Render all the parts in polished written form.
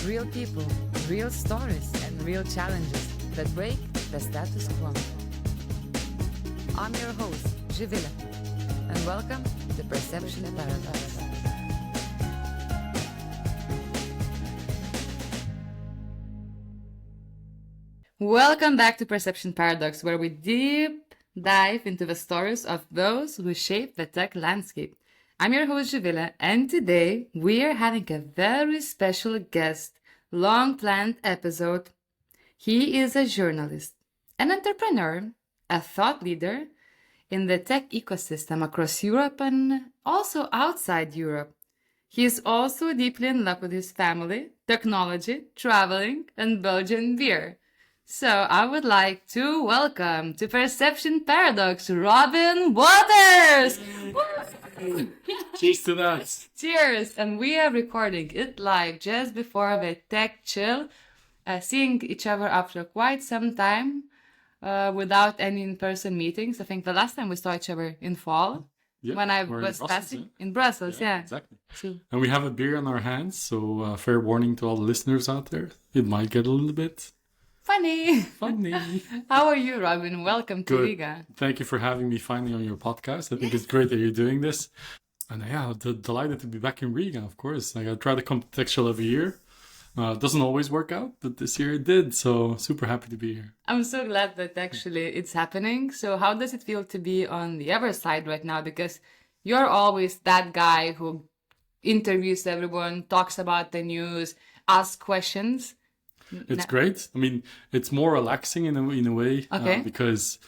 Real people, real stories, and real challenges that break the status quo. I'm your host, Živile, and welcome to Perception Paradox. Welcome back to Perception Paradox, where we deep dive into the stories of those who shape the tech landscape. I'm your host, Živile, and today we are having a very special guest, long-planned episode. He is a journalist, an entrepreneur, a thought leader in the tech ecosystem across Europe and also outside Europe. He is also deeply in love with his family, technology, traveling, and Belgian beer. So I would like to welcome to Perception Paradox, Robin Wauters! Cheers to that! Cheers! And we are recording it live just before the TechChill, seeing each other after quite some time without any in-person meetings. I think the last time we saw each other in fall, when I was passing in Brussels, yeah. Exactly. So, and we have a beer in our hands, so fair warning to all the listeners out there. It might get a little bit... Funny. How are you, Robin? Welcome to Riga. Thank you for having me finally on your podcast. I think it's great that you're doing this. And yeah, delighted to be back in Riga, of course. Like, I try to come to TechChill every year. It doesn't always work out, but this year it did. So super happy to be here. I'm so glad that actually it's happening. So how does it feel to be on the other side right now? Because you're always that guy who interviews everyone, talks about the news, asks questions. It's great. I mean, it's more relaxing in a way okay. Because,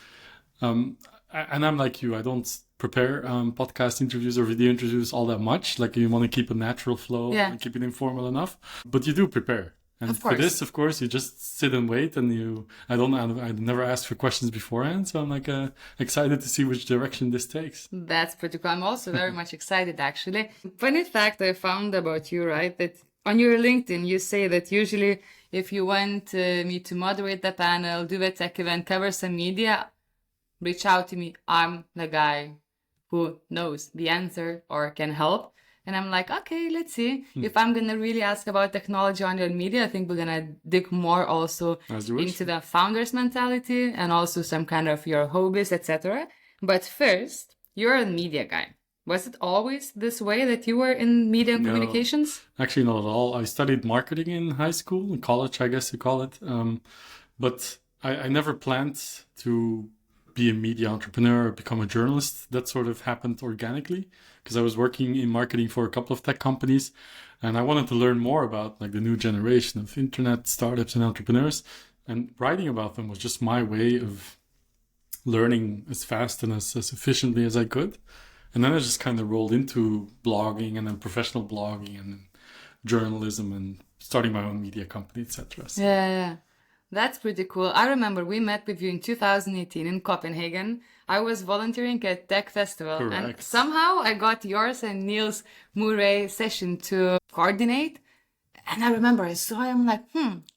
and I'm like you, I don't prepare podcast interviews or video interviews all that much. Like, you want to keep a natural flow and keep it informal enough, but you do prepare. And for this, of course, you just sit and wait, and I never ask for questions beforehand, so I'm like excited to see which direction this takes. That's pretty cool. I'm also very much excited, actually. Funny fact I found about you, right, that on your LinkedIn, you say that usually if you want me to moderate the panel, do a tech event, cover some media, reach out to me. I'm the guy who knows the answer or can help. And I'm like, okay, let's see. If I'm going to really ask about technology on your media, I think we're going to dig more also into the founder's mentality and also some kind of your hobbies, etc. But first, you're a media guy. Was it always this way that you were in media and communications? Actually, not at all. I studied marketing in high school, in college, I guess you call it. But I never planned to be a media entrepreneur or become a journalist. That sort of happened organically because I was working in marketing for a couple of tech companies, and I wanted to learn more about like the new generation of internet startups and entrepreneurs. And writing about them was just my way of learning as fast and as efficiently as I could. And then I just kind of rolled into blogging and then professional blogging and journalism and starting my own media company, etc. So. Yeah. That's pretty cool. I remember we met with you in 2018 in Copenhagen. I was volunteering at Tech Festival. Correct. And somehow I got yours and Niels Murray session to coordinate. And I remember I saw him like,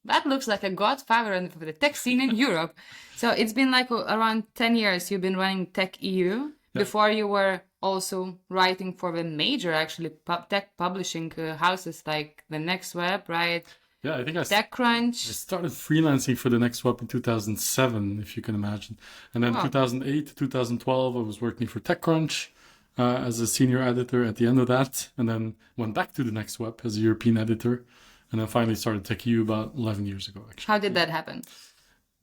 that looks like a godfather for the tech scene in Europe. So it's been like around 10 years you've been running Tech.eu. Before you were also writing for the major, actually, tech publishing houses like the Next Web, right? Yeah, I think TechCrunch. I started freelancing for the Next Web in 2007, if you can imagine. And then 2008 to 2012, I was working for TechCrunch as a senior editor at the end of that. And then went back to the Next Web as a European editor. And then finally started Tech.eu about 11 years ago, actually. How did that happen?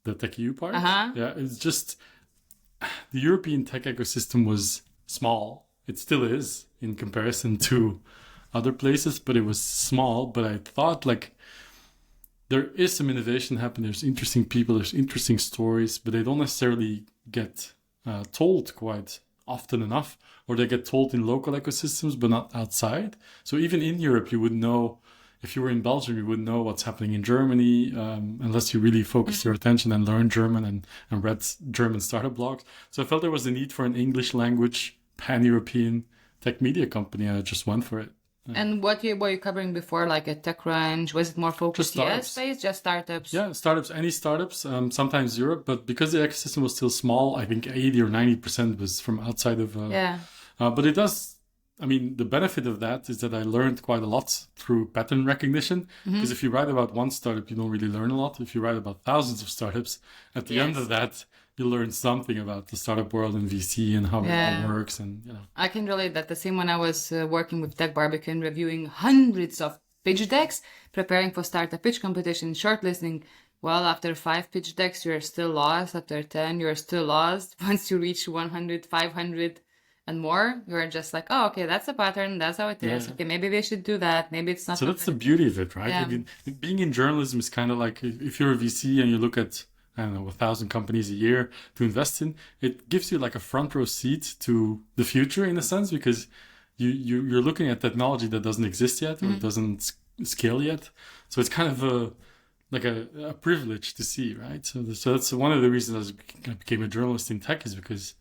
The Tech.eu part? Uh-huh. Yeah, it's just... The European tech ecosystem was small. It still is in comparison to other places, but it was small. But I thought like there is some innovation happening. There's interesting people, there's interesting stories, but they don't necessarily get told quite often enough, or they get told in local ecosystems, but not outside. So even in Europe, you would know, if you were in Belgium, you would know what's happening in Germany, unless you really focused your attention and learned German and read German startup blogs. So I felt there was a need for an English language, pan-European tech media company, and I just went for it. And what were you covering before, like at TechCrunch? Was it more focused US based, just startups? Yeah, startups, any startups, sometimes Europe, but because the ecosystem was still small, I think 80 or 90% was from outside of... But it does I mean, the benefit of that is that I learned quite a lot through pattern recognition. Because if you write about one startup, you don't really learn a lot. If you write about thousands of startups, at the end of that, you learn something about the startup world and VC and how it all works. And I can relate that. The same when I was working with Tech Barbecue and reviewing hundreds of pitch decks, preparing for startup pitch competition, shortlisting. Well, after 5 pitch decks, you're still lost. After 10, you're still lost. Once you reach 100, 500 and more, you're just like, oh, okay, that's a pattern. That's how it is. Okay, maybe we should do that. Maybe it's not. So that's the beauty of it, right? Yeah. I mean, being in journalism is kind of like if you're a VC and you look at, I don't know, 1,000 companies a year to invest in, it gives you like a front row seat to the future in a sense, because you're looking at technology that doesn't exist yet or doesn't scale yet. So it's kind of a privilege to see, right? So that's one of the reasons I became a journalist in tech, is because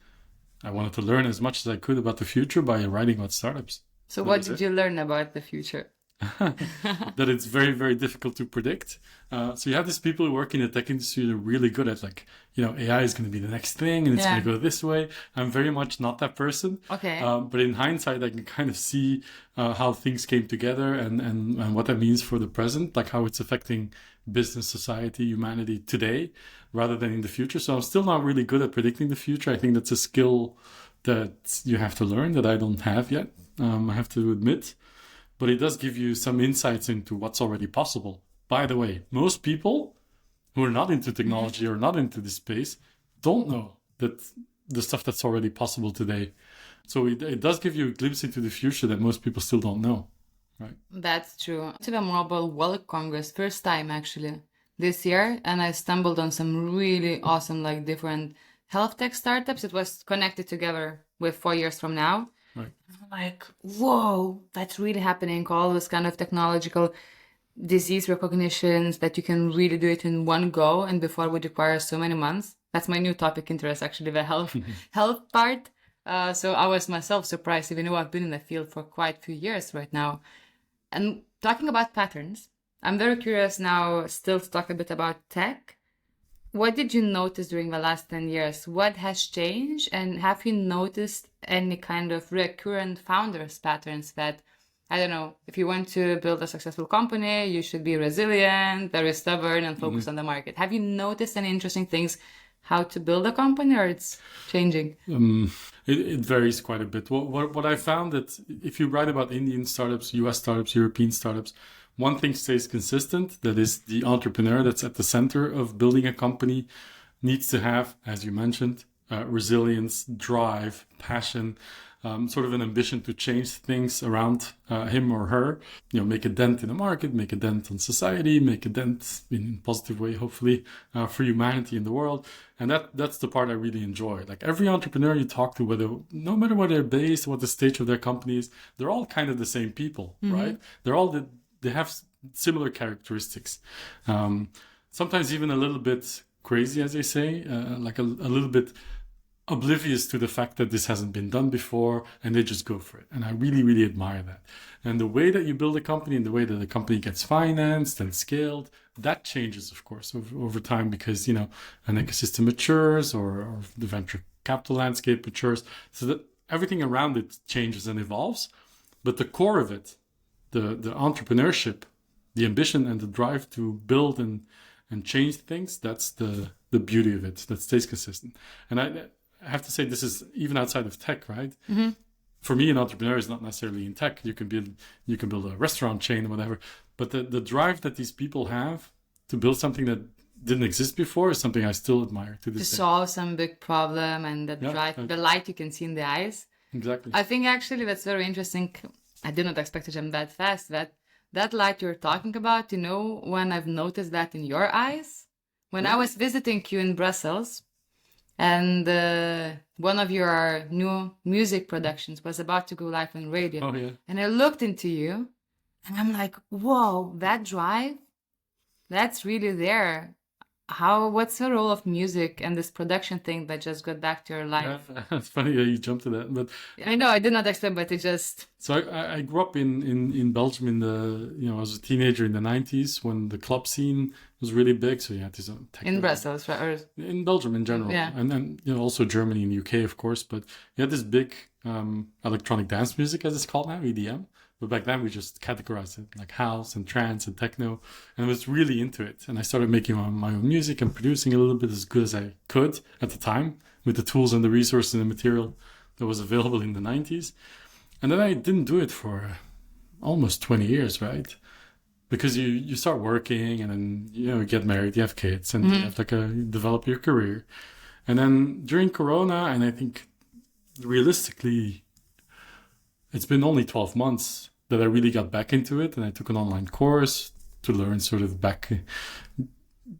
I wanted to learn as much as I could about the future by writing about startups. So what did you learn about the future? That it's very, very difficult to predict. So you have these people who work in the tech industry that are really good at AI is going to be the next thing and it's going to go this way. I'm very much not that person. Okay. But in hindsight, I can kind of see how things came together and what that means for the present, like how it's affecting business, society, humanity today rather than in the future. So I'm still not really good at predicting the future. I think that's a skill that you have to learn that I don't have yet. I have to admit. But it does give you some insights into what's already possible. By the way, most people who are not into technology or not into this space don't know that the stuff that's already possible today. So it does give you a glimpse into the future that most people still don't know, right? That's true. To the Mobile World Congress, first time actually this year, and I stumbled on some really awesome, like different health tech startups. It was connected together with 4 years from now. Right. I'm like, whoa, that's really happening. All this kind of technological disease recognitions that you can really do it in one go, and before it would require so many months. That's my new topic interest, actually, the health part. So I was myself surprised, even though I've been in the field for quite a few years right now. And talking about patterns, I'm very curious now still to talk a bit about tech. What did you notice during the last 10 years? What has changed? And have you noticed any kind of recurrent founders patterns that, I don't know, if you want to build a successful company, you should be resilient, very stubborn, and focus on the market. Have you noticed any interesting things how to build a company, or it's changing? It varies quite a bit. What I found that if you write about Indian startups, US startups, European startups, one thing stays consistent, that is the entrepreneur that's at the center of building a company needs to have, as you mentioned, resilience, drive, passion, sort of an ambition to change things around him or her, make a dent in the market, make a dent on society, make a dent in a positive way, hopefully, for humanity in the world. And that's the part I really enjoy. Like every entrepreneur you talk to, no matter where they're based, what the stage of their company is, they're all kind of the same people, right? They have similar characteristics. Sometimes even a little bit crazy, as they say, like a little bit oblivious to the fact that this hasn't been done before, and they just go for it. And I really, really admire that. And the way that you build a company and the way that the company gets financed and scaled, that changes, of course, over time because, an ecosystem matures or the venture capital landscape matures. So that everything around it changes and evolves. But the core of it, the entrepreneurship, the ambition and the drive to build and change things, that's the beauty of it, that stays consistent. And I have to say, this is even outside of tech, right? Mm-hmm. For me, an entrepreneur is not necessarily in tech. You can build a restaurant chain or whatever. But the drive that these people have to build something that didn't exist before is something I still admire to this day. To solve some big problem and drive, the light you can see in the eyes. Exactly. I think actually that's very interesting. I did not expect to jump that fast. That light you're talking about, when I've noticed that in your eyes, when I was visiting you in Brussels, and one of your new music productions was about to go live on radio. Oh, yeah. And I looked into you, and I'm like, whoa, that drive, that's really there. What's the role of music and this production thing that just got back to your life? Yeah, it's funny that you jumped to that, but I know I did not expect, but it just. So I grew up in Belgium I was a teenager in the 90s when the club scene was really big. So you had this in Brussels, right? In Belgium in general, yeah, and then also Germany and UK, of course. But you had this big electronic dance music, as it's called now, EDM. But back then we just categorized it like house and trance and techno, and I was really into it. And I started making my own music and producing a little bit as good as I could at the time with the tools and the resources and the material that was available in the 90s. And then I didn't do it for almost 20 years, right? Because you start working and then, you get married, you have kids, and you have you develop your career. And then during Corona, and I think realistically, it's been only 12 months that I really got back into it. And I took an online course to learn sort of back,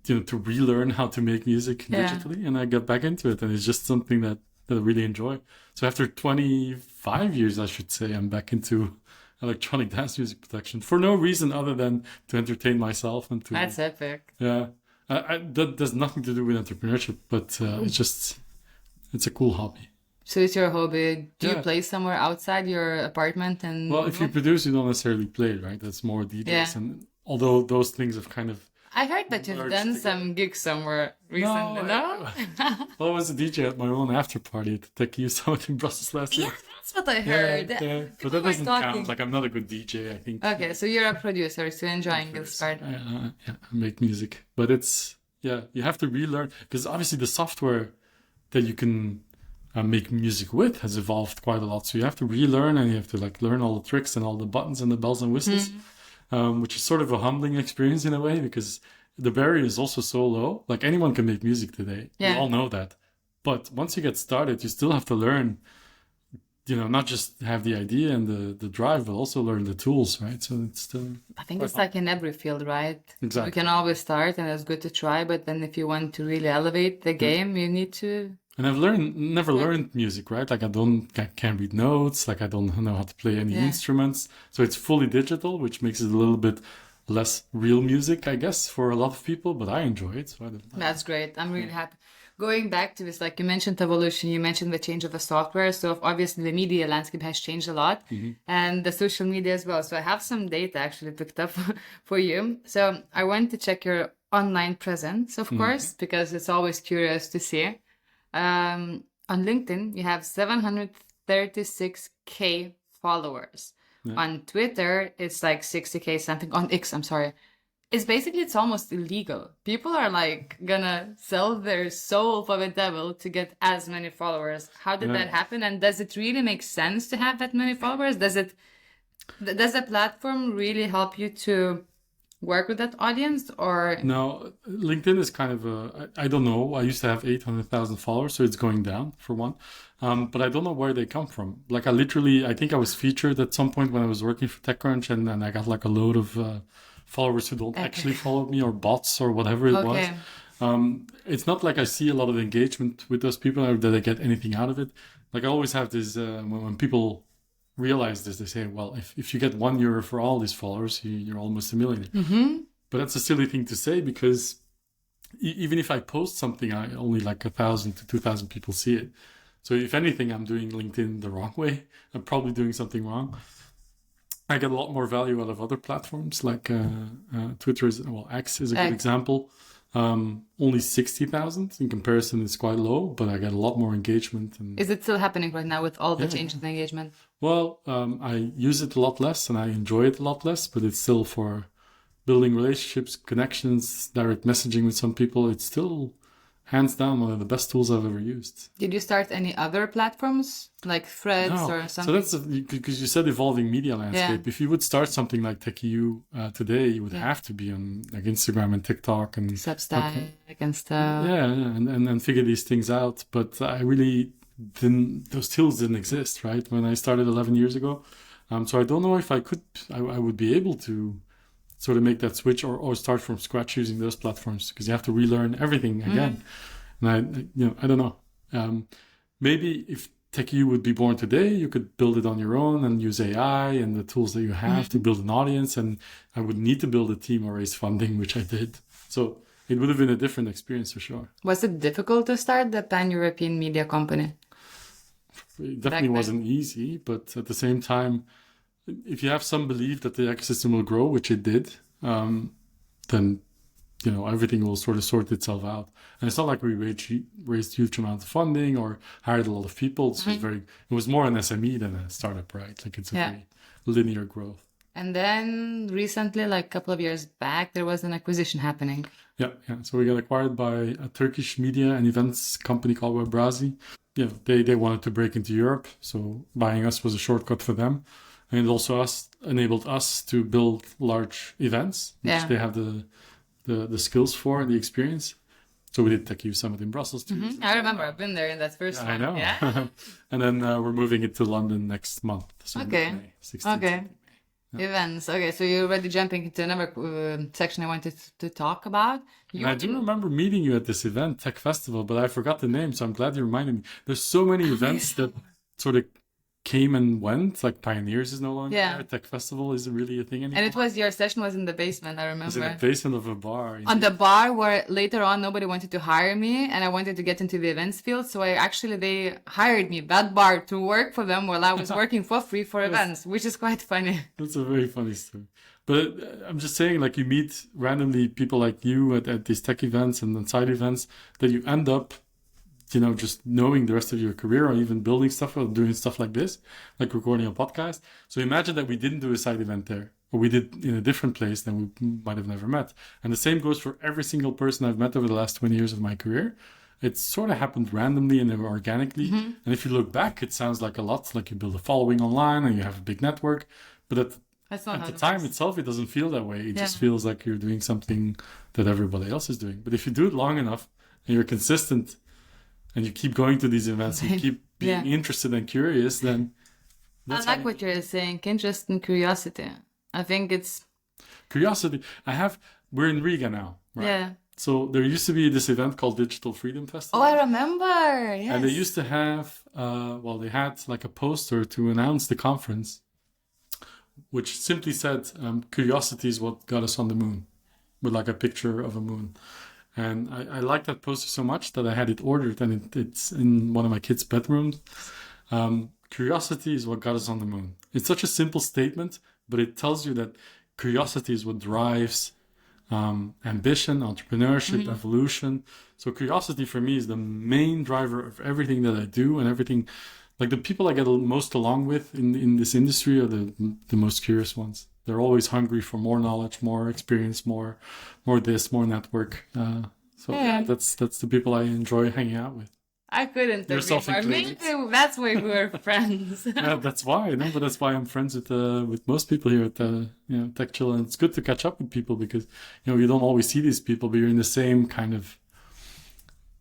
to relearn how to make music digitally. And I got back into it. And it's just something that I really enjoy. So after 25 years, I should say, I'm back into electronic dance music production for no reason other than to entertain myself and to... That's epic. Yeah. That has nothing to do with entrepreneurship, but it's a cool hobby. So it's your hobby. Do you play somewhere outside your apartment? And well, if you produce, you don't necessarily play, right? That's more DJs. Yeah. And although those things have kind of... I heard that you've done some gigs somewhere recently, no? Well, I was a DJ at my own after party at the Tech.eu Summit in Brussels last year. Yeah, that's what I heard. Yeah. But that doesn't count. Like, I'm not a good DJ, I think. Okay, so you're a producer, so enjoying this part. I make music. But it's, you have to relearn. Because obviously the software that you can make music with has evolved quite a lot. So you have to relearn and you have to learn all the tricks and all the buttons and the bells and whistles. Which is sort of a humbling experience in a way, because the barrier is also so low. Like, anyone can make music today. Yeah. We all know that. But once you get started, you still have to learn, not just have the idea and the drive, but also learn the tools, right? So it's still... I think it's like in every field, right? Exactly. You can always start and it's good to try, but then if you want to really elevate the game, you need to... And I've never learned music, right? Like, I can't read notes. Like, I don't know how to play any instruments. So it's fully digital, which makes it a little bit less real music, I guess, for a lot of people. But I enjoy it. So That's great. I'm really happy. Going back to this, like you mentioned evolution, you mentioned the change of the software. So obviously the media landscape has changed a lot, and the social media as well. So I have some data actually picked up for you. So I want to check your online presence, of course, because it's always curious to see. On LinkedIn, you have 736K followers. Yeah. On Twitter, it's like 60K something. On X, I'm sorry. It's almost illegal. People are gonna sell their soul for the devil to get as many followers. How did that happen? And does it really make sense to have that many followers? Does the platform really help you to work with that audience, or? No, LinkedIn is kind of I don't know. I used to have 800,000 followers, so it's going down for one. But I don't know where they come from. Like, I think I was featured at some point when I was working for TechCrunch, and then I got a load of followers who don't actually follow me, or bots or whatever it was. It's not like I see a lot of engagement with those people or that I get anything out of it. Like, I always have this, when people realize this, they say, well, if you get €1 for all these followers, you're almost a millionaire. But that's a silly thing to say, because even if I post something, I only 1,000 to 2,000 people see it. So if anything, I'm doing LinkedIn the wrong way. I'm probably doing something wrong. I get a lot more value out of other platforms, like Twitter X is a good example. Only 60,000 in comparison is quite low, but I get a lot more engagement. And is it still happening right now with all the changes in engagement? Well, I use it a lot less and I enjoy it a lot less, but it's still for building relationships, connections, direct messaging with some people. It's still hands down one of the best tools I've ever used. Did you start any other platforms like Threads or something? So that's because you said evolving media landscape. If you would start something like Tech.eu today, you would have to be on Instagram and TikTok and Substack and stuff. And figure these things out. But I really didn't. Those tools didn't exist, right? When I started 11 years ago. So I don't know if I would be able to sort of make that switch or start from scratch using those platforms, because you have to relearn everything again. And I don't know. Maybe if Tech.eu would be born today, you could build it on your own and use AI and the tools that you have to build an audience. And I would need to build a team or raise funding, which I did. So it would have been a different experience for sure. Was it difficult to start the pan-European media company? It definitely wasn't easy, but at the same time, if you have some belief that the ecosystem will grow, which it did, then everything will sort of sort itself out. And it's not like we raised huge amounts of funding or hired a lot of people. It was more an SME than a startup, right? Like it's a very linear growth. And then recently, like a couple of years back, there was an acquisition happening. Yeah. So we got acquired by a Turkish media and events company called Webrazi. Yeah, they wanted to break into Europe, so buying us was a shortcut for them. And it also enabled us to build large events, which they have the skills for and the experience. So we did TechChill Summit in Brussels too. Mm-hmm. I remember, I've been there in that first one. I know. Yeah. And then we're moving it to London next month. So Okay. May, 16th. Okay. Events. Okay, so you're already jumping into another section I wanted to talk about. I do remember meeting you at this event, Tech Festival, but I forgot the name, so I'm glad you reminded me. There's so many events that sort of came and went, like Pioneers is no longer there. Tech Festival isn't really a thing anymore. And your session was in the basement, I remember. It was in the basement of a bar. On the bar where later on nobody wanted to hire me and I wanted to get into the events field. So they hired me, that bar, to work for them while I was working for free for events, which is quite funny. That's a very funny story. But I'm just saying, like, you meet randomly people like you at these tech events and then side events that you end up just knowing the rest of your career or even building stuff or doing stuff like this, like recording a podcast. So imagine that we didn't do a side event there, or we did in a different place, then we might have never met. And the same goes for every single person I've met over the last 20 years of my career. It sort of happened randomly and organically. Mm-hmm. And if you look back, it sounds like a lot, like you build a following online and you have a big network. But at the time itself, it doesn't feel that way. It just feels like you're doing something that everybody else is doing. But if you do it long enough and you're consistent, and you keep going to these events, and keep being interested and curious, then I like what you're saying, interest and curiosity. I think it's... Curiosity. We're in Riga now, right? Yeah. So there used to be this event called Digital Freedom Festival. Oh, I remember, yes. And they used to have, they had like a poster to announce the conference, which simply said, curiosity is what got us on the moon, with like a picture of a moon. And I liked that poster so much that I had it ordered, and it's in one of my kids' bedrooms. Curiosity is what got us on the moon. It's such a simple statement, but it tells you that curiosity is what drives ambition, entrepreneurship, evolution. So curiosity for me is the main driver of everything that I do, and everything. Like the people I get most along with in this industry are the most curious ones. They're always hungry for more knowledge, more experience, more this, more network. That's the people I enjoy hanging out with. I couldn't agree more. Maybe that's why we were friends. Yeah, that's why. No, but that's why I'm friends with most people here at TechChill, and it's good to catch up with people because you don't always see these people, but you're in the same kind of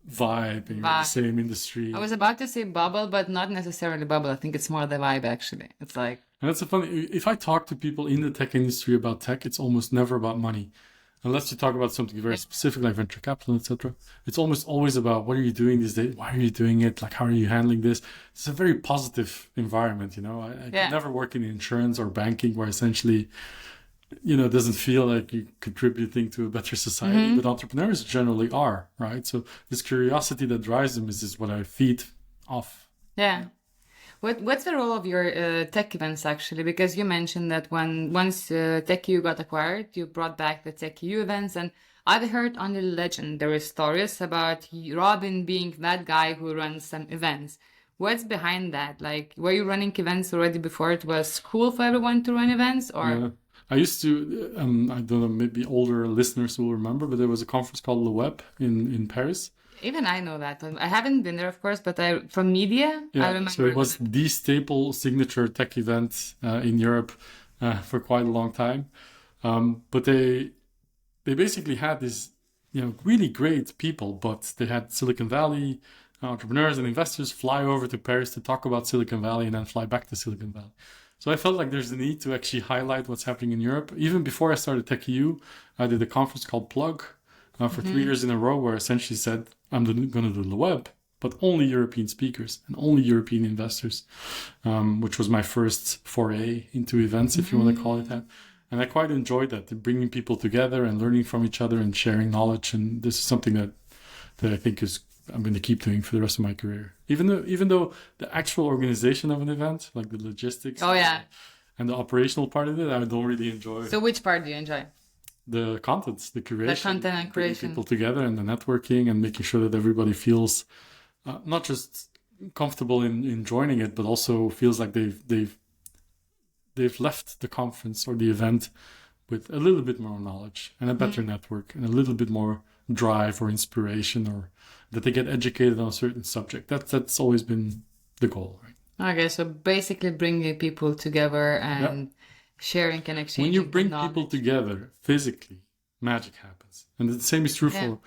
vibe, and you're in the same industry. I was about to say bubble, but not necessarily bubble. I think it's more the vibe actually. It's like. And that's if I talk to people in the tech industry about tech, it's almost never about money. Unless you talk about something very specific like venture capital, etc. It's almost always about what are you doing these days? Why are you doing it? Like, how are you handling this? It's a very positive environment, I could never work in insurance or banking where essentially, it doesn't feel like you're contributing to a better society. But entrepreneurs generally are, right? So this curiosity that drives them is what I feed off. Yeah. What's the role of your tech events actually? Because you mentioned that once Tech.eu got acquired, you brought back the Tech.eu events, and I've heard on the legend there are stories about Robin being that guy who runs some events. What's behind that? Like, were you running events already before it was cool for everyone to run events, or? Yeah. I used to. I don't know. Maybe older listeners will remember, but there was a conference called Le Web in Paris. Even I know that. I haven't been there, of course, but from media, I remember. So it was the staple signature tech event in Europe for quite a long time. But they basically had this, really great people, but they had Silicon Valley entrepreneurs and investors fly over to Paris to talk about Silicon Valley and then fly back to Silicon Valley. So I felt like there's a need to actually highlight what's happening in Europe. Even before I started Tech.eu, I did a conference called Plug for 3 years in a row, where I essentially said, I'm going to do the web, but only European speakers and only European investors, which was my first foray into events, if you want to call it that. And I quite enjoyed that, bringing people together and learning from each other and sharing knowledge. And this is something that I think I'm going to keep doing for the rest of my career. Even though the actual organization of an event, like the logistics and the operational part of it, I don't really enjoy. So which part do you enjoy? the contents, the curation, The content and bringing creation. people together and the networking and making sure that everybody feels not just comfortable in joining it, but also feels like they've left the conference or the event with a little bit more knowledge and a better network and a little bit more drive or inspiration, or that they get educated on a certain subject. That's always been the goal, right? Okay, so basically bringing people together and sharing and exchanging When you bring knowledge. people together physically, magic happens. And the same is true for,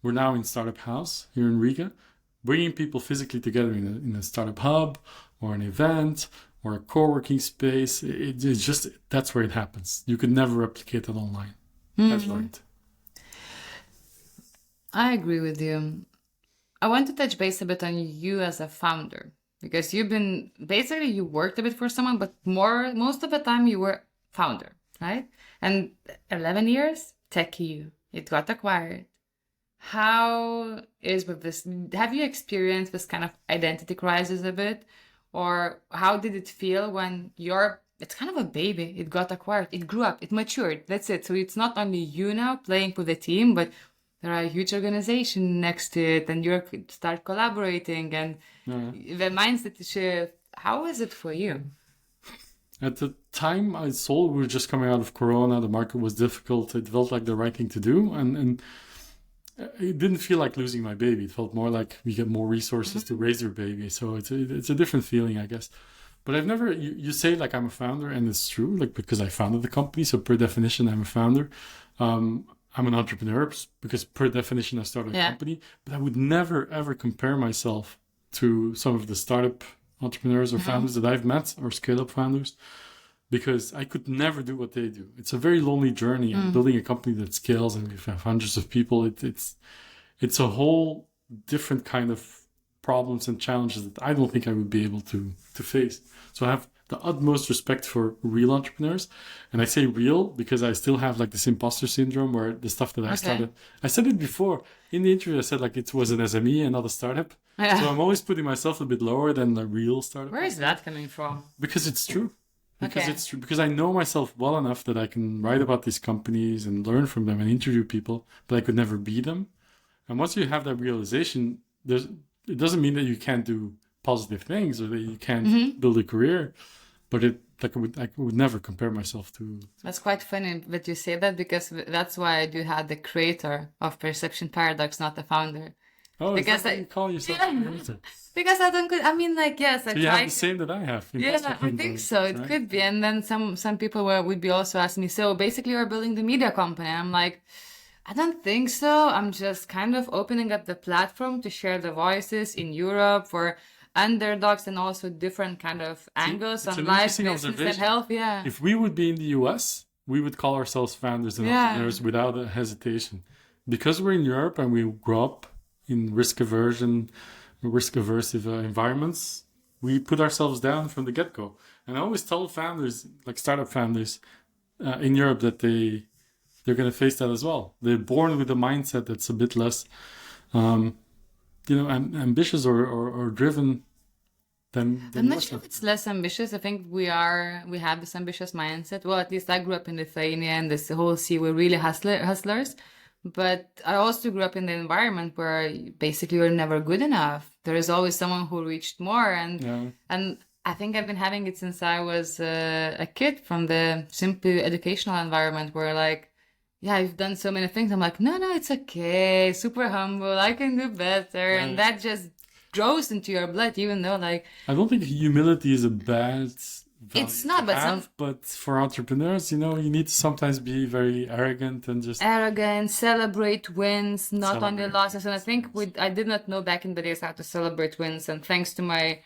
we're now in Startup House here in Riga, bringing people physically together in a startup hub or an event or a co-working space. It's just, that's where it happens. You could never replicate that online. I've learned. I agree with you. I want to touch base a bit on you as a founder, because you've been basically, you worked a bit for someone, but most of the time you were founder, right? And 11 years, Tech.eu, it got acquired. How is with this? Have you experienced this kind of identity crisis a bit? Or how did it feel when it's kind of a baby, it got acquired, it grew up, it matured, that's it. So it's not only you now playing with the team, but there are a huge organization next to it, and you start collaborating, and the mindset shift. How is it for you? At the time I sold, we were just coming out of Corona. The market was difficult. It felt like the right thing to do, and it didn't feel like losing my baby. It felt more like we get more resources to raise your baby. So it's a different feeling, I guess. But I've never. You say like I'm a founder, and it's true, like because I founded the company. So per definition, I'm a founder. I'm an entrepreneur because per definition I started a company, but I would never ever compare myself to some of the startup entrepreneurs or founders that I've met, or scale-up founders, because I could never do what they do. It's a very lonely journey, and building a company that scales and we have hundreds of people. It's a whole different kind of problems and challenges that I don't think I would be able to face. So I have the utmost respect for real entrepreneurs. And I say real because I still have like this imposter syndrome where the stuff that I started, I said it before in the interview, I said like it was an SME and not a startup. Yeah. So I'm always putting myself a bit lower than a real startup. Where is that coming from? Because it's true. It's true. Because I know myself well enough that I can write about these companies and learn from them and interview people, but I could never be them. And once you have that realization, it doesn't mean that you can't do positive things or that you can't build a career, but I would never compare myself to. That's quite funny that you say that, because that's why I do have the creator of Perception Paradox, not the founder. Oh, because you call yourself a creator? Because I don't. I mean, like, yes, so you have the same that I have. Yeah, I think so. It could be. And then some people would be also asking me, so basically you're building the media company. I'm like, I don't think so. I'm just kind of opening up the platform to share the voices in Europe for underdogs and also different kind of angles on life, business, and health. Yeah. If we would be in the US, we would call ourselves founders and entrepreneurs without a hesitation. Because we're in Europe and we grew up in risk-averse environments, we put ourselves down from the get-go. And I always tell founders, like startup founders in Europe, that they're going to face that as well. They're born with a mindset that's a bit less, ambitious or driven than I'm not sure if it's less ambitious. I think we have this ambitious mindset. Well, at least I grew up in Lithuania, and this whole sea were really hustlers. But I also grew up in the environment where basically you're never good enough. There is always someone who reached more, and I think I've been having it since I was a kid, from the simply educational environment where like, I've done so many things. I'm like, no, it's okay. Super humble. I can do better. Yeah. And that just grows into your blood, even though like... I don't think humility is a bad value. It's not, but for entrepreneurs, you need to sometimes be very arrogant and just... Arrogant, celebrate wins, not only losses. And I think I did not know back in the days how to celebrate wins. And thanks to my...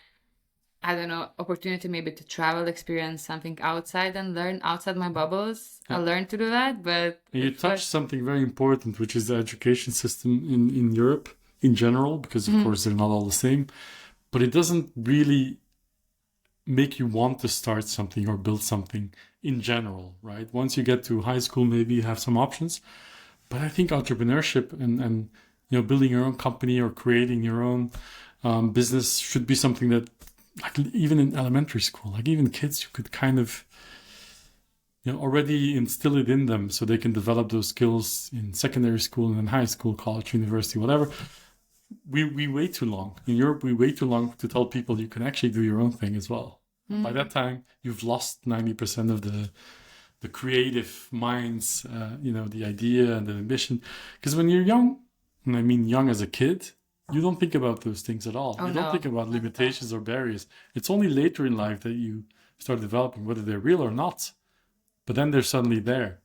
opportunity maybe to travel, experience something outside and learn outside my bubbles. I learned to do that, but... You touched something very important, which is the education system in Europe in general, because of course they're not all the same, but it doesn't really make you want to start something or build something in general, right? Once you get to high school, maybe you have some options, but I think entrepreneurship and building your own company or creating your own business should be something that, like, even in elementary school, like even kids, you could kind of, already instill it in them so they can develop those skills in secondary school and in high school, college, university, whatever. We wait too long. In Europe, we wait too long to tell people you can actually do your own thing as well. By that time, you've lost 90% of the creative minds, the idea and the ambition. Because when you're young, and I mean young as a kid, you don't think about those things at all. You don't think about limitations or barriers. It's only later in life that you start developing, whether they're real or not. But then they're suddenly there.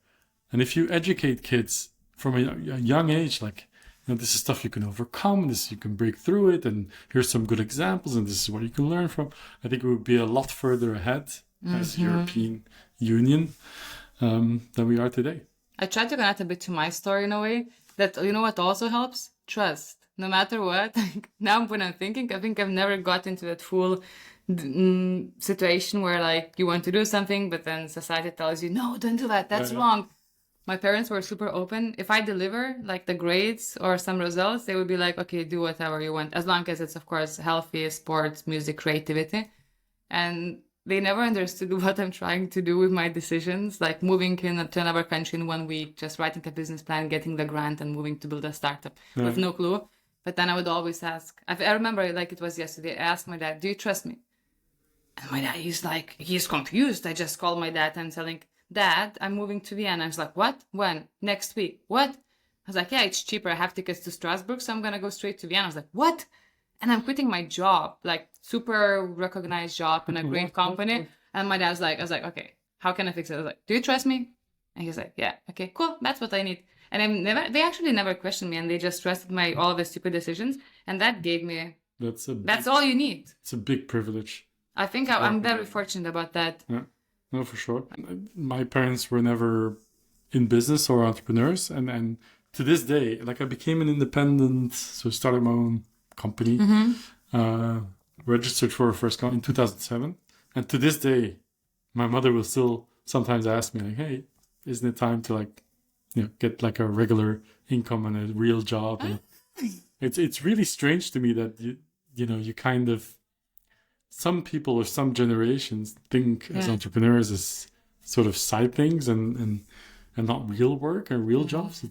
And if you educate kids from a young age, like, this is stuff you can overcome, this you can break through it, and here's some good examples, and this is what you can learn from, I think we would be a lot further ahead as European Union than we are today. I try to connect a bit to my story in a way that, what also helps? Trust. No matter what. Now when I'm thinking, I think I've never got into that full situation where like you want to do something, but then society tells you, no, don't do that. That's wrong. My parents were super open. If I deliver like the grades or some results, they would be like, okay, do whatever you want, as long as it's, of course, healthy, sports, music, creativity. And they never understood what I'm trying to do with my decisions, like moving to another country in 1 week, just writing a business plan, getting the grant and moving to build a startup with no clue. But then I would always ask, I remember like it was yesterday, I asked my dad, do you trust me? And my dad, he's confused. I just called my dad and telling, Dad, I'm moving to Vienna. I was like, what? When? Next week. What? I was like, yeah, it's cheaper. I have tickets to Strasbourg, so I'm going to go straight to Vienna. I was like, what? And I'm quitting my job, like super recognized job in a great company. And my dad's like, I was like, okay, how can I fix it? I was like, do you trust me? And he's like, yeah, okay, cool. That's what I need. And they actually never questioned me, and they just trusted all of the stupid decisions. And that gave me, that's all you need. It's a big privilege. I think I'm very fortunate about that. Yeah. No, for sure. My parents were never in business or entrepreneurs. And to this day, like I became an independent, so started my own company, registered for a first company in 2007. And to this day, my mother will still sometimes ask me like, hey, isn't it time to get like a regular income and a real job? And it's really strange to me that you kind of, some people or some generations think as entrepreneurs as sort of side things and not real work and real jobs.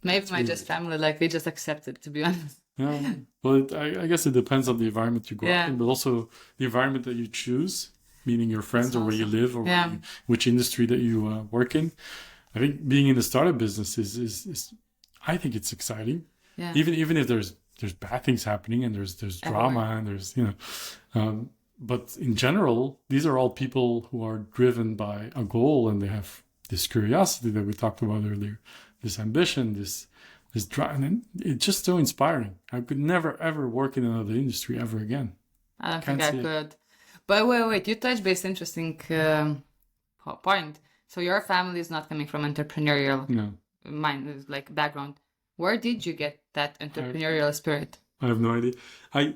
Maybe my just family, like they just accept it, to be honest. Yeah. Well, I guess it depends on the environment you grow up in, but also the environment that you choose, meaning your friends or where you live or which industry that you work in. I think being in the startup business is I think it's exciting. Yeah. Even if there's bad things happening and there's drama and there's but in general these are all people who are driven by a goal, and they have this curiosity that we talked about earlier, this ambition, this drive, and it's just so inspiring. I could never ever work in another industry ever again. I don't think I could. But wait, you touched base interesting point. So your family is not coming from entrepreneurial mind, like background. Where did you get that entrepreneurial spirit? I have no idea. I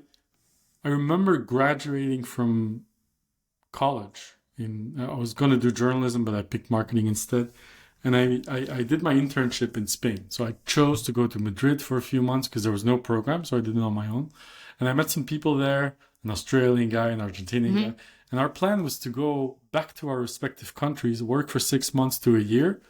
remember graduating from college. I was going to do journalism, but I picked marketing instead. And I did my internship in Spain. So I chose to go to Madrid for a few months because there was no program. So I did it on my own. And I met some people there, an Australian guy, an Argentinian guy. And our plan was to go back to our respective countries, work for 6 months to a year,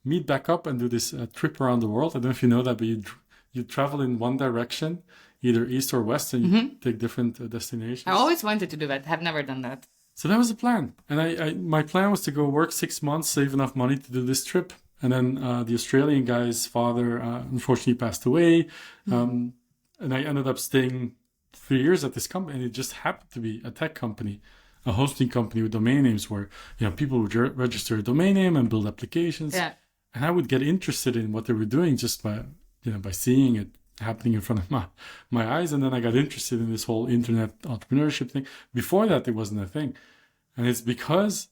meet back up and do this trip around the world. I don't know if you know that, but you travel in one direction, either east or west, and you take different destinations. I always wanted to do that. Have never done that. So that was the plan. And my plan was to go work 6 months, save enough money to do this trip. And then the Australian guy's father unfortunately passed away. And I ended up staying 3 years at this company. And it just happened to be a tech company, a hosting company with domain names where people would register a domain name and build applications. Yeah. And I would get interested in what they were doing just by seeing it happening in front of my eyes. And then I got interested in this whole internet entrepreneurship thing. Before that, it wasn't a thing. And it's because,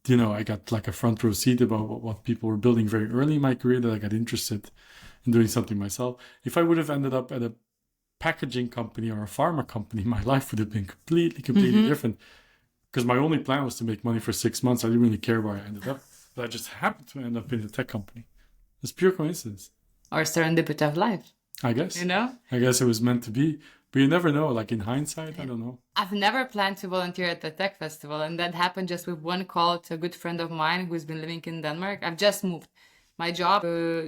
I got like a front row seat about what people were building very early in my career that I got interested in doing something myself. If I would have ended up at a packaging company or a pharma company, my life would have been completely different. Because my only plan was to make money for 6 months. I didn't really care where I ended up. But I just happened to end up in a tech company. It's pure coincidence. Or serendipity of life. I guess. I guess it was meant to be. But you never know. Like in hindsight, I don't know. I've never planned to volunteer at the tech festival, and that happened just with one call to a good friend of mine who's been living in Denmark. I've just moved. My job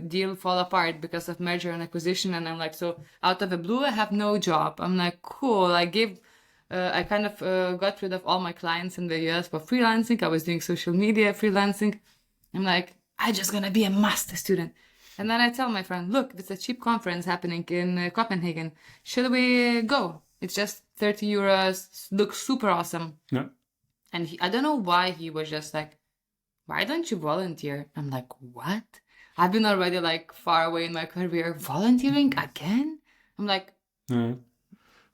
deal fall apart because of merger and acquisition, and I'm like, so out of the blue, I have no job. I'm like, cool. I kind of got rid of all my clients in the US for freelancing. I was doing social media freelancing. I'm like, I'm just gonna be a master student. And then I tell my friend, look, it's a cheap conference happening in Copenhagen. Should we go? It's just 30 euros. Looks super awesome. Yeah. And I don't know why he was just like, why don't you volunteer? I'm like, what? I've been already like far away in my career. Volunteering again? I'm like,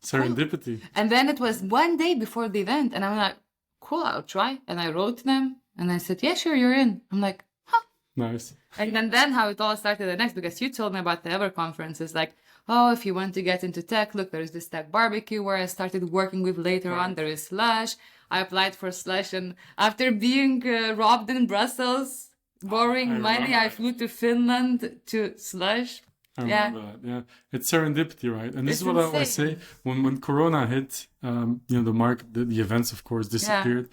serendipity. cool. And then it was one day before the event. And I'm like, cool, I'll try. And I wrote to them. And I said, yeah, sure, you're in. I'm like, huh. Nice. And then how it all started the next, because you told me about the other conferences, like, oh, if you want to get into tech, look, there's this tech barbecue where I started working with later on. There is Slash. I applied for Slash, and after being robbed in Brussels, borrowing money, I flew to Finland to Slash. I remember that. Yeah, it's serendipity, right? And this is what I always say when Corona hit. The events, of course, disappeared,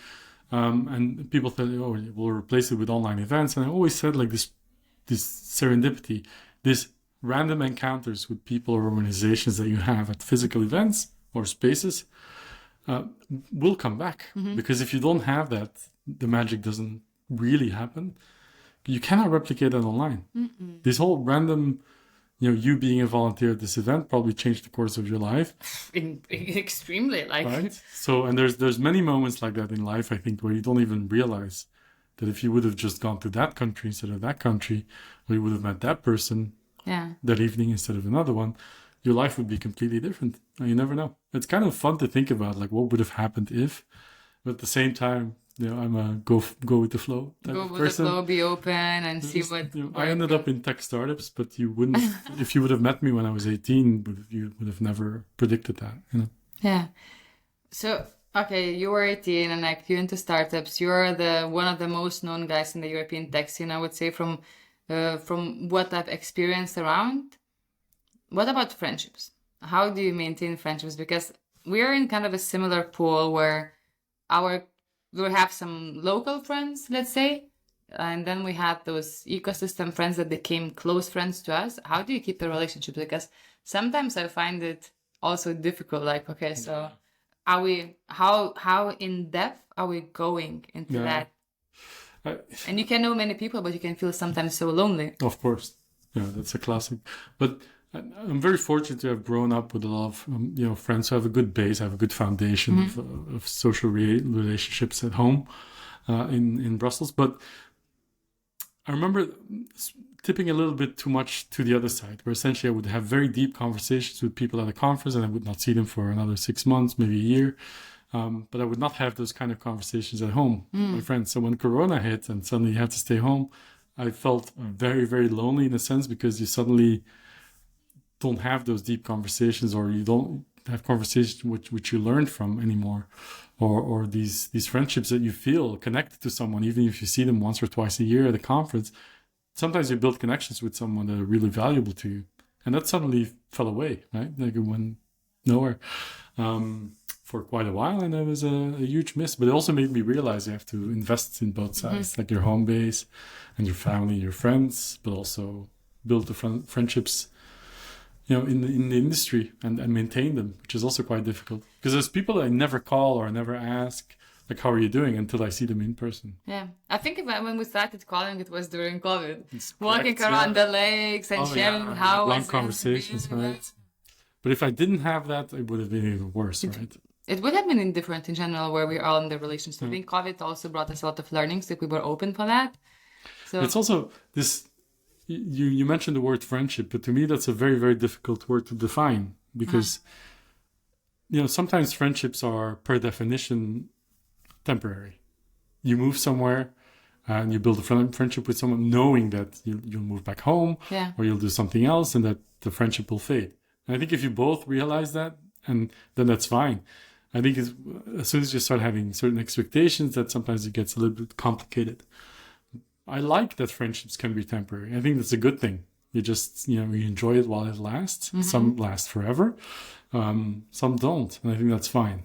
and people thought, oh, we'll replace it with online events. And I always said like this serendipity, this random encounters with people or organizations that you have at physical events or spaces will come back. Because if you don't have that, the magic doesn't really happen. You cannot replicate that online. This whole random, you being a volunteer at this event probably changed the course of your life. Extremely, like. Right? So, and there's many moments like that in life, I think, where you don't even realize that if you would have just gone to that country instead of that country, or you would have met that person that evening instead of another one, your life would be completely different. And you never know. It's kind of fun to think about, like, what would have happened if, but at the same time, I'm a go with the flow type go of with person. the flow, be open, and see what. I ended up in tech startups, but you wouldn't. If you would have met me when I was 18, you would have never predicted that. Yeah. So okay, you were 18 and like you're into startups. You're one of the most known guys in the European tech scene, I would say, from what I've experienced around. What about friendships? How do you maintain friendships? Because we're in kind of a similar pool where we have some local friends, let's say, and then we had those ecosystem friends that became close friends to us. How do you keep the relationship? Because sometimes I find it also difficult. Like, okay, so are we? How in depth are we going into that? And you can know many people, but you can feel sometimes so lonely. Of course, that's a classic. But I'm very fortunate to have grown up with a lot of friends who have a good base, have a good foundation of social relationships at home in Brussels. But I remember tipping a little bit too much to the other side, where essentially I would have very deep conversations with people at a conference and I would not see them for another 6 months, maybe a year. But I would not have those kind of conversations at home with my friends. So when Corona hit and suddenly you had to stay home, I felt very, very lonely in a sense, because you suddenly don't have those deep conversations, or you don't have conversations which you learned from anymore, or these friendships that you feel connected to someone, even if you see them once or twice a year at a conference. Sometimes you build connections with someone that are really valuable to you, and that suddenly fell away, right? Like it went nowhere for quite a while, and that was a huge miss. But it also made me realize you have to invest in both sides, like your home base and your family, your friends, but also build the friendships in the industry and maintain them, which is also quite difficult. Because there's people I never call or I never ask, like, how are you doing, until I see them in person. Yeah. I think when we started calling, it was during COVID. Walking around the lakes and sharing how long conversations, right? But if I didn't have that, it would have been even worse, right? It would have been indifferent in general, where we're all in the relationship. I think COVID also brought us a lot of learnings, if we were open for that. So it's also this. You mentioned the word friendship, but to me that's a very, very difficult word to define, because sometimes friendships are per definition temporary. You move somewhere and you build a friendship with someone knowing that you'll move back home or you'll do something else, and that the friendship will fade. And I think if you both realize that, and then that's fine. I think as soon as you start having certain expectations, that sometimes it gets a little bit complicated. I like that friendships can be temporary. I think that's a good thing. You just, you enjoy it while it lasts. Some last forever. Some don't, and I think that's fine.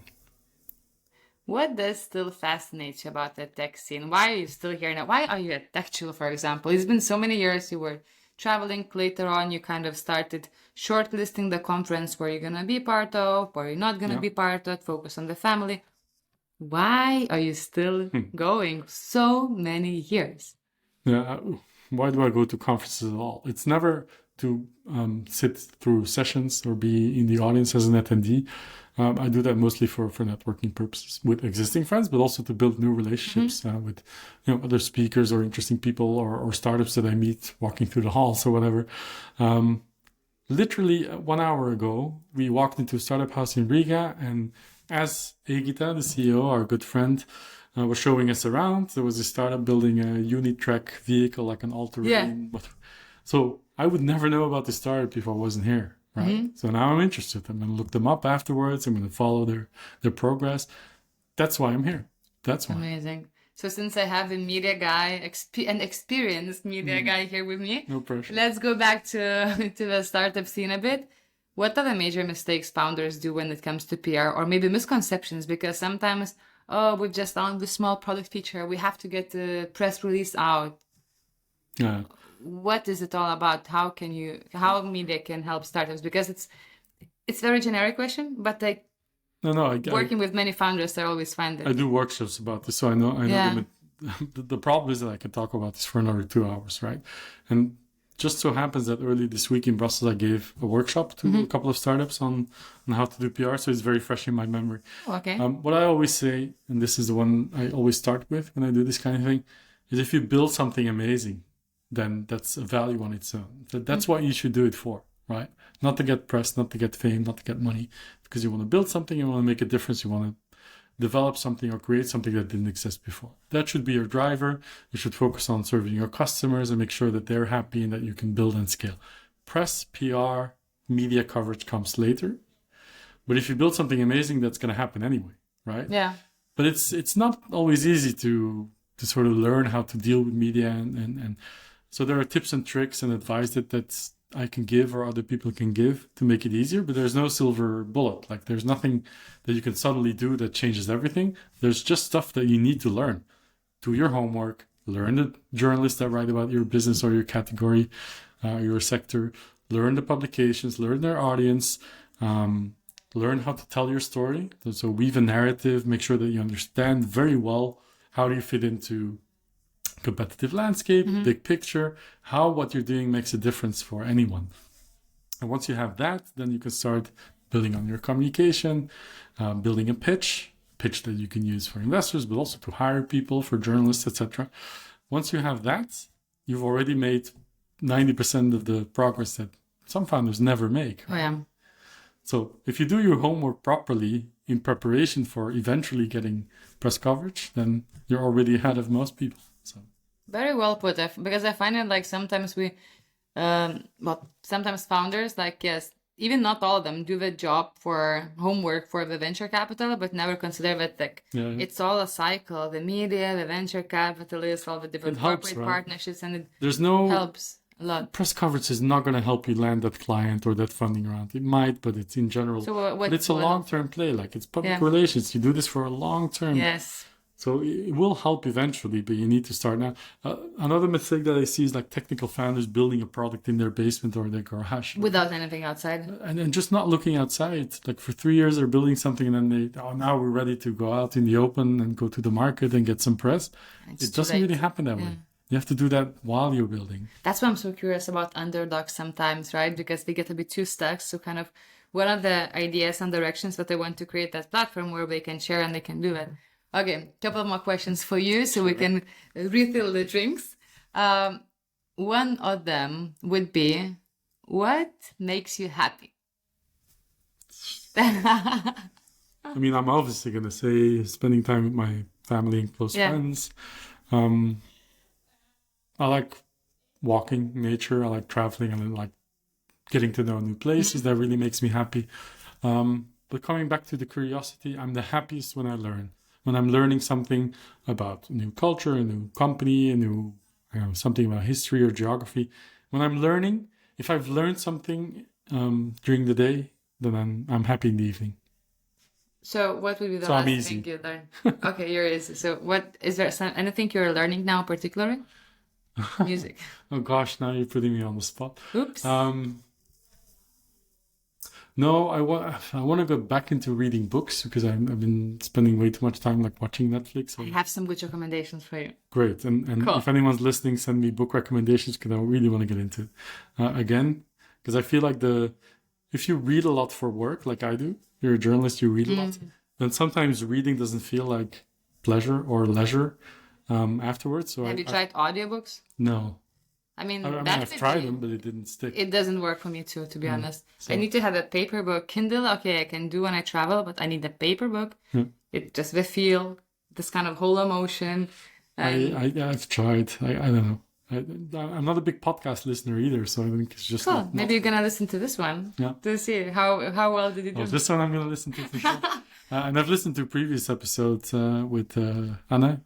What does still fascinate you about the tech scene? Why are you still here now? Why are you at TechChill, for example? It's been so many years. You were traveling. Later on, you kind of started shortlisting the conference where you're going to be part of, where you're not going to be part of, focus on the family. Why are you still going so many years? Yeah, why do I go to conferences at all? It's never to sit through sessions or be in the audience as an attendee. I do that mostly for networking purposes with existing friends, but also to build new relationships with other speakers or interesting people or startups that I meet walking through the halls or whatever. Literally 1 hour ago, we walked into a startup house in Riga, and as Egita, the CEO, our good friend, was showing us around, there was a startup building a Unitrack vehicle, like an all-terrain. Yeah. So I would never know about the startup if I wasn't here, right? So now I'm interested. I'm going to look them up afterwards. I'm going to follow their progress. That's why I'm here. That's why. Amazing. So since I have a media guy, an experienced media guy here with me, no pressure. Let's go back to the startup scene a bit. What are the major mistakes founders do when it comes to PR, or maybe misconceptions? Because sometimes, we've just found this small product feature. We have to get the press release out. Yeah. What is it all about? How media can help startups? Because it's a very generic question, but like working with many founders, I always find it. I do workshops about this, so I know. Yeah. The problem is that I can talk about this for another 2 hours, right? And just so happens that early this week in Brussels, I gave a workshop to a couple of startups on how to do PR, so it's very fresh in my memory. Okay. What I always say, and this is the one I always start with when I do this kind of thing, is if you build something amazing, then that's a value on its own. That's what you should do it for, right? Not to get press, not to get fame, not to get money, because you want to build something, you want to make a difference, you want to develop something or create something that didn't exist before. That should be your driver. You should focus on serving your customers and make sure that they're happy and that you can build and scale. Press, PR, media coverage comes later. But if you build something amazing, that's going to happen anyway, right? Yeah. But it's not always easy to sort of learn how to deal with media. And so there are tips and tricks and advice that I can give or other people can give to make it easier, but there's no silver bullet. Like there's nothing that you can suddenly do that changes everything. There's just stuff that you need to learn. Do your homework, learn the journalists that write about your business or your category, your sector, learn the publications, learn their audience, learn how to tell your story. So weave a narrative, make sure that you understand very well how do you fit into competitive landscape, big picture, how what you're doing makes a difference for anyone. And once you have that, then you can start building on your communication, building a pitch that you can use for investors, but also to hire people, for journalists, etc. Once you have that, you've already made 90% of the progress that some founders never make. Oh, yeah. So if you do your homework properly in preparation for eventually getting press coverage, then you're already ahead of most people. So. Very well put, because I find it like sometimes sometimes founders, like, yes, even not all of them do the job for homework for the venture capital, but never consider the tech. Yeah. It's all a cycle, the media, the venture capitalists, all the different corporate partnerships, and it helps a lot. Press coverage is not going to help you land that client or that funding round. It might, but it's in general. But it's a long-term play, like it's public relations. You do this for a long term. Yes. So it will help eventually, but you need to start now. Another mistake that I see is like technical founders building a product in their basement or their garage. Without anything outside. And just not looking outside. Like for 3 years, they're building something and then now we're ready to go out in the open and go to the market and get some press. It doesn't really happen that way. You have to do that while you're building. That's why I'm so curious about underdogs sometimes, right? Because they get a bit too stuck. So kind of what are the ideas and directions that they want to create that platform where they can share and they can do it? Okay, couple more questions for you so we can refill the drinks. One of them would be, what makes you happy? I mean, I'm obviously going to say spending time with my family and close friends. I like walking nature. I like traveling. I like getting to know new places. That really makes me happy. But coming back to the curiosity, I'm the happiest when I learn. When I'm learning something about a new culture, a new company, a new something about history or geography. When I'm learning, if I've learned something during the day then I'm happy in the evening. So what would be the So I'm last easy. thing you learn? Okay, you're easy. So what is there anything you're learning now particularly? Music. Oh gosh, now you're putting me on the spot. Oops. No, I want to go back into reading books because I've been spending way too much time like watching Netflix. I have some good recommendations for you. Great. And Cool. if anyone's listening, send me book recommendations because I really want to get into it. Again, because I feel like if you read a lot for work, like I do, you're a journalist, you read a lot, then sometimes reading doesn't feel like pleasure or leisure afterwards. So Have you tried audiobooks? No. I mean, I've tried them, but it didn't stick. It doesn't work for me too, to be honest. I need to have a paper book. Kindle, okay, I can do when I travel, but I need a paper book. It just the feel, this kind of whole emotion. I've tried. I don't know. I'm not a big podcast listener either, so I think it's just Cool. Maybe you're gonna listen to this one to see how well did you do. this one I'm gonna listen to for sure. And I've listened to previous episodes with Anna.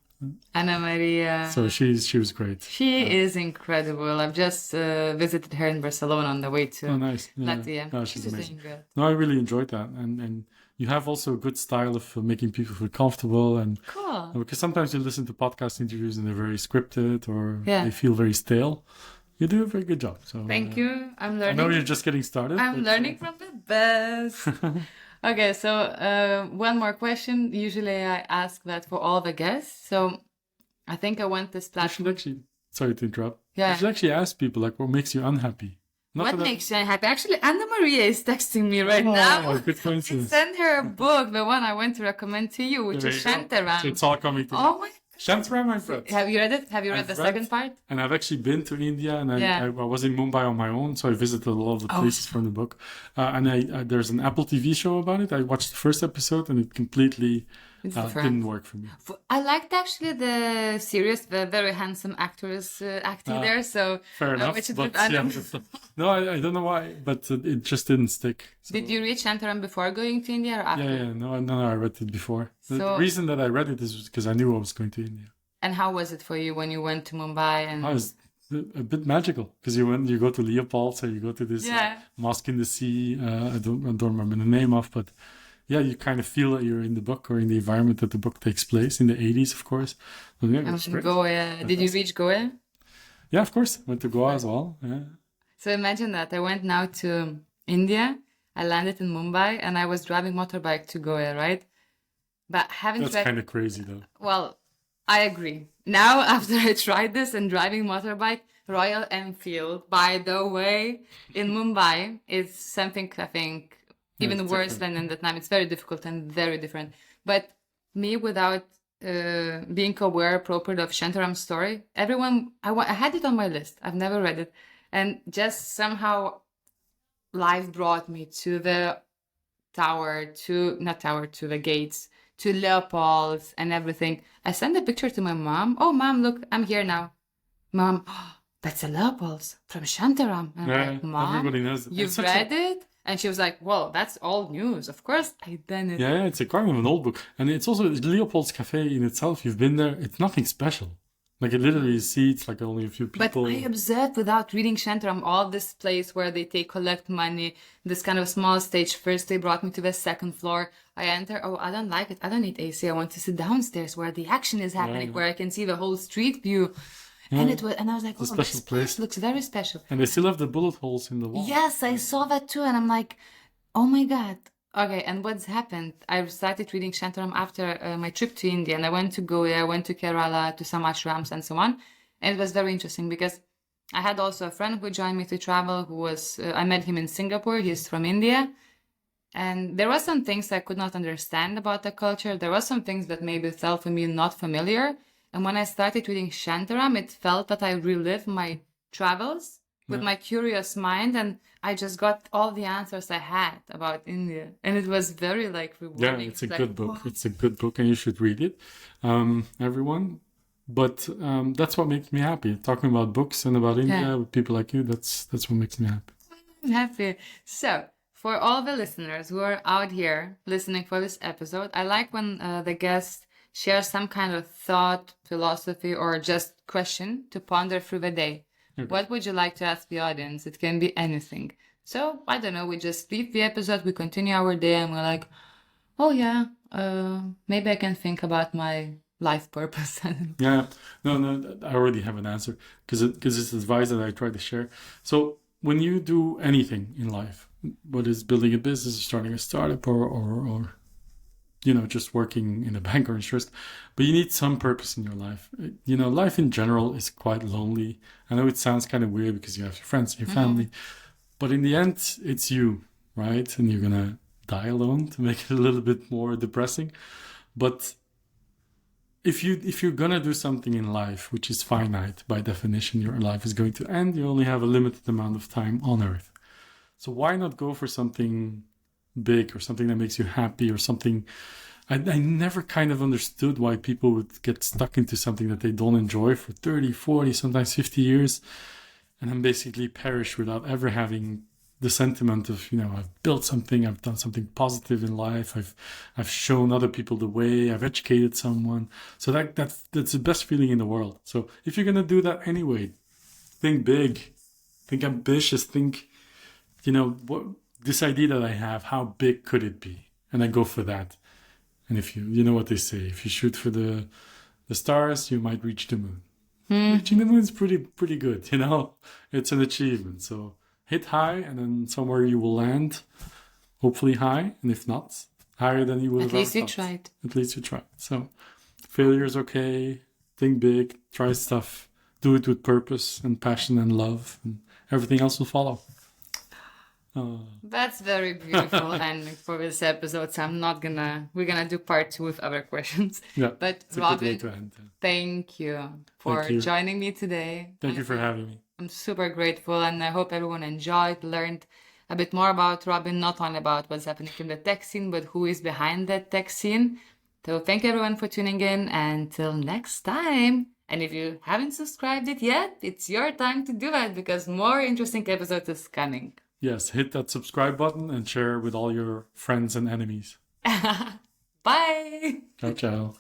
Anna Maria. So she was great. She is incredible. I've just visited her in Barcelona on the way to nice. Latvia. No, she's amazing. doing good. No, I really enjoyed that, and you have also a good style of making people feel comfortable, and Cool. because sometimes you listen to podcast interviews and they're very scripted or Yeah. they feel very stale. You do a very good job. So Thank you. I'm I learning. know you're just getting started. I'm but, learning from the best. Okay, so one more question. Usually I ask that for all the guests. So I think I want this You should platform. actually, sorry to interrupt. Yeah. You should actually ask people like what makes you unhappy. Not What that I- makes you happy? Actually, Anna Maria is texting me right now. Oh, good coincidence. Send her a book, the one I want to recommend to you, which There is you go. Shantaram. It's all coming together. Oh my! Shantara, my friend. Have you read it? Have you read I've the read- second part? And I've actually been to India, and Yeah. I was in Mumbai on my own, so I visited a lot of the places from the book. And there's an Apple TV show about it. I watched the first episode, and it completely It's different. didn't work for me. I liked actually the series, the very handsome actors acting there. So Fair enough. which is But good. yeah, no, I don't know why, but it just didn't stick. So, Did you read Shantaram before going to India or after? yeah, no, I read it before. The So- reason that I read it is because I knew I was going to India. And how was it for you when you went to Mumbai? And I was a bit magical because you go to Leopold, so you go to this Yeah. mosque in the sea. I don't remember the name of, but yeah, you kind of feel that you're in the book or in the environment that the book takes place in the 80s, of course. But yeah, it was great. Goa. Did you reach Goa? Yeah, of course. Went to Goa as well. Yeah. So imagine that I went now to India. I landed in Mumbai and I was driving motorbike to Goa, right? But having That's tried, kind of crazy though. well, I agree. Now after I tried this and driving motorbike, Royal Enfield, by the way, in Mumbai is something I think even it's worse different. than in Vietnam. It's very difficult and very different. But me, without being aware properly of Shantaram's story, I had it on my list. I've never read it, and just somehow life brought me to the to the gates, to Leopold's and everything. I sent a picture to my mom. Oh, mom, look, I'm here now. Mom, that's a Leopold's from Shantaram. And I'm Yeah, like, Mom, everybody knows it. It's you've such read it? And she was like, well, that's old news. Of course I done it. Yeah, it's a kind of an old book. And it's also Leopold's Cafe in itself. You've been there. It's nothing special. Like it literally seats like only a few But people. I observed without reading Shantaram all this place where they collect money, this kind of small stage. First they brought me to the second floor. I enter, oh, I don't like it. I don't need AC. I want to sit downstairs where the action is happening, where I can see the whole street view. And I was like, oh, special this place place. looks very special. And they still have the bullet holes in the wall. Yes, I saw that too. And I'm like, oh my God. Okay, and what's happened? I started reading Shantaram after my trip to India. And I went to Goa, I went to Kerala, to some ashrams and so on. And it was very interesting because I had also a friend who joined me to travel who was, I met him in Singapore. He's from India. And there were some things I could not understand about the culture. There were some things that maybe felt for me not familiar. And when I started reading Shantaram, it felt that I relived my travels with my curious mind. And I just got all the answers I had about India. And it was very like Yeah, rewarding. it's a like, good book. wow. It's a good book and you should read it, everyone. But that's what makes me happy. Talking about books and about India with people like you, that's what makes me happy. I'm happy. So, for all the listeners who are out here listening for this episode, I like when the guest shares some kind of thought, philosophy, or just question to ponder through the day. Okay. What would you like to ask the audience? It can be anything. So, I don't know, we just leave the episode, we continue our day, and we're like, oh yeah, maybe I can think about my life purpose. Yeah, no, I already have an answer because it's advice that I try to share. So when you do anything in life, whether it's building a business or starting a startup or just working in a bank or insurance, but you need some purpose in your life. Life in general is quite lonely. I know it sounds kind of weird because you have your friends, your family, but in the end, it's you, right? And you're gonna die alone to make it a little bit more depressing. But if you're gonna do something in life which is finite by definition, your life is going to end. You only have a limited amount of time on Earth. So why not go for something big or something that makes you happy or something? I never kind of understood why people would get stuck into something that they don't enjoy for 30, 40, sometimes 50 years, and then basically perish without ever having the sentiment of, I've built something, I've done something positive in life, I've shown other people the way, I've educated someone. So that's the best feeling in the world. So if you're gonna do that anyway, think big, think ambitious, think, what this idea that I have, how big could it be? And then go for that. And if you know what they say, if you shoot for the stars, you might reach the moon. Reaching the moon is pretty good, It's an achievement. So hit high, and then somewhere you will land, hopefully high, and if not, higher than you would have. At least you tried. At least you tried. So failure is okay. Think big. Try stuff. Do it with purpose and passion and love, and everything else will follow. That's very beautiful. And for this episode, so we're gonna do part 2 with other questions. Yeah. But it's a good way Robin, to end. thank you for joining me today. Thank you for having me. I'm super grateful, and I hope everyone enjoyed, learned a bit more about Robin, not only about what's happening in the tech scene, but who is behind that tech scene. So thank you everyone for tuning in, and till next time. And if you haven't subscribed it yet, it's your time to do that because more interesting episodes is coming. Yes, hit that subscribe button and share with all your friends and enemies. Bye! Ciao, ciao.